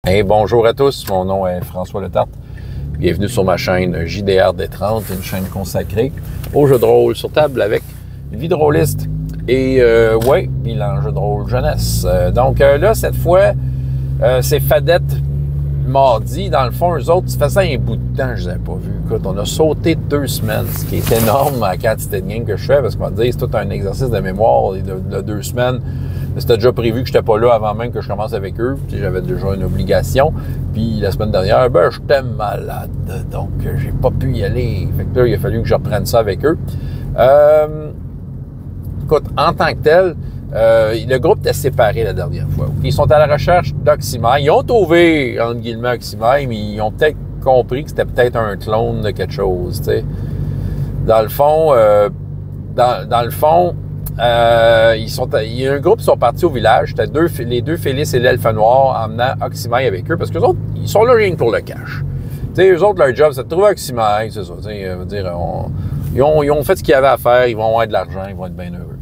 Hey, bonjour à tous, mon nom est François Letarte. Bienvenue sur ma chaîne JDR D30, une chaîne consacrée aux jeux de rôle sur table avec une vie de rôliste et bilan jeu de rôle jeunesse. Donc là, cette fois, c'est Fadette mardi. Dans le fond, eux autres, ça faisait un bout de temps que je ne les avais pas vus. Écoute, on a sauté 2 semaines, ce qui est énorme à la quantité de games que je fais, parce qu'on va dire c'est tout un exercice de mémoire de 2 semaines. C'était déjà prévu que je n'étais pas là avant même que je commence avec eux. Puis j'avais déjà une obligation. Puis la semaine dernière, j'étais malade. Donc, j'ai pas pu y aller. Fait que là, il a fallu que je reprenne ça avec eux. Écoute, en tant que tel, le groupe était séparé la dernière fois. Ils sont à la recherche d'Oxymai. Ils ont trouvé, entre guillemets, Oxymai, mais ils ont peut-être compris que c'était peut-être un clone de quelque chose, tu sais. Dans le fond, il y a un groupe qui sont partis au village. C'était les deux Félix et l'Elfe Noir emmenant Oxymai avec eux parce qu'eux autres, ils sont là rien que pour le cash. Tu sais, eux autres, leur job, c'est de trouver Oxymai, c'est ça. Ils ont fait ce qu'ils avaient à faire, ils vont avoir de l'argent, ils vont être bien heureux.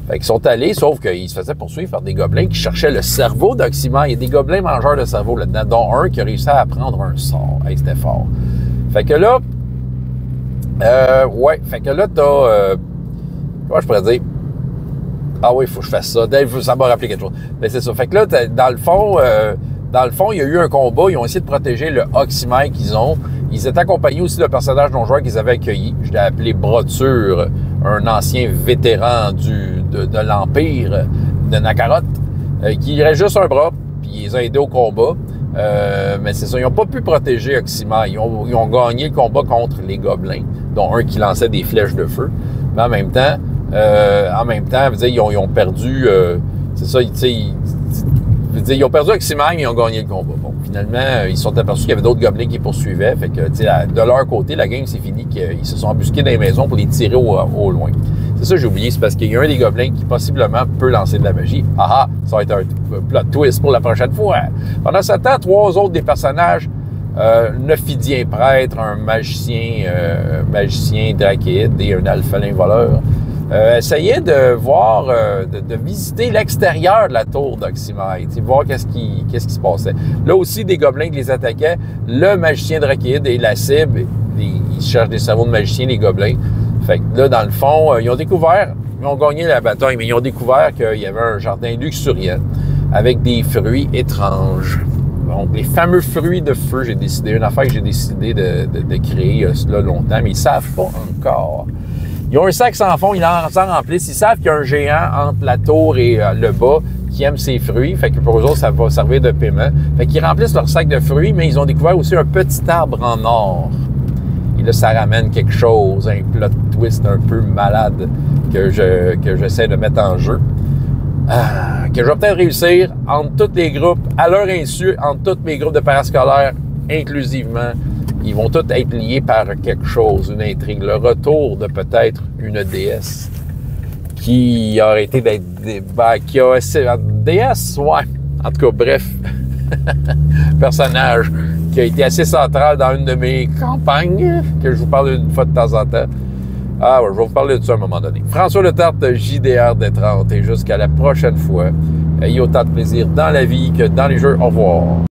Fait qu'ils sont allés, sauf qu'ils se faisaient poursuivre par des gobelins qui cherchaient le cerveau d'Oxymai. Il y a des gobelins mangeurs de cerveau là-dedans, dont un qui a réussi à apprendre un sort. Hey, c'était fort. Fait que là, t'as, comment je pourrais dire? Ah oui, il faut que je fasse ça. Ça m'a rappelé quelque chose. Mais c'est ça. Fait que là, dans le fond, il y a eu un combat. Ils ont essayé de protéger le Oxymai qu'ils ont. Ils étaient accompagnés aussi d'un personnage non-joueur qu'ils avaient accueilli. Je l'ai appelé Broture, un ancien vétéran de l'Empire de Nakaroth, qui irait juste un bras, puis ils les ont aidés au combat. Mais c'est ça, ils n'ont pas pu protéger Oxymai. Ils ont gagné le combat contre les gobelins, dont un qui lançait des flèches de feu. Mais en même temps, ils ont perdu, c'est ça, ils ont perdu Oxymai, mais ils ont gagné le combat. Bon, finalement, ils se sont aperçus qu'il y avait d'autres gobelins qui les poursuivaient. Fait que, de leur côté, la game, c'est fini, qu'ils se sont embusqués dans les maisons pour les tirer au loin. C'est ça, j'ai oublié, c'est parce qu'il y a un des gobelins qui possiblement peut lancer de la magie. Ah, ça va être un plot twist pour la prochaine fois. Pendant ce temps, 3 autres des personnages, un ophidien prêtre, un magicien drachéide et un alphelin voleur, essayaient de voir, de visiter l'extérieur de la tour d'Oxymai, voir qu'est-ce qui se passait. Là aussi, des gobelins qui les attaquaient, le magicien drachéide et la cible, ils cherchent des cerveaux de magiciens, les gobelins. Fait que là, dans le fond, ils ont gagné la bataille, mais ils ont découvert qu'il y avait un jardin luxuriant avec des fruits étranges. Donc, les fameux fruits de feu, une affaire que j'ai décidé de créer cela longtemps, mais ils ne savent pas encore. Ils ont un sac sans fond, ils en remplissent. Ils savent qu'il y a un géant entre la tour et le bas qui aime ses fruits. Fait que pour eux autres, ça va servir de paiement. Fait qu'ils remplissent leur sac de fruits, mais ils ont découvert aussi un petit arbre en or. Et là, ça ramène quelque chose, un plot twist un peu malade que j'essaie de mettre en jeu. Que je vais peut-être réussir entre tous les groupes, à leur insu, entre tous mes groupes de parascolaires, inclusivement. Ils vont tous être liés par quelque chose, une intrigue. Le retour de peut-être une déesse qui aurait été d'être... déesse, ouais. En tout cas, bref. Personnage qui a été assez central dans une de mes campagnes, que je vous parle une fois de temps en temps. Ah ouais, je vais vous parler de ça à un moment donné. François Letarte de JDR D30 et jusqu'à la prochaine fois. Ayez autant de plaisir dans la vie que dans les jeux. Au revoir.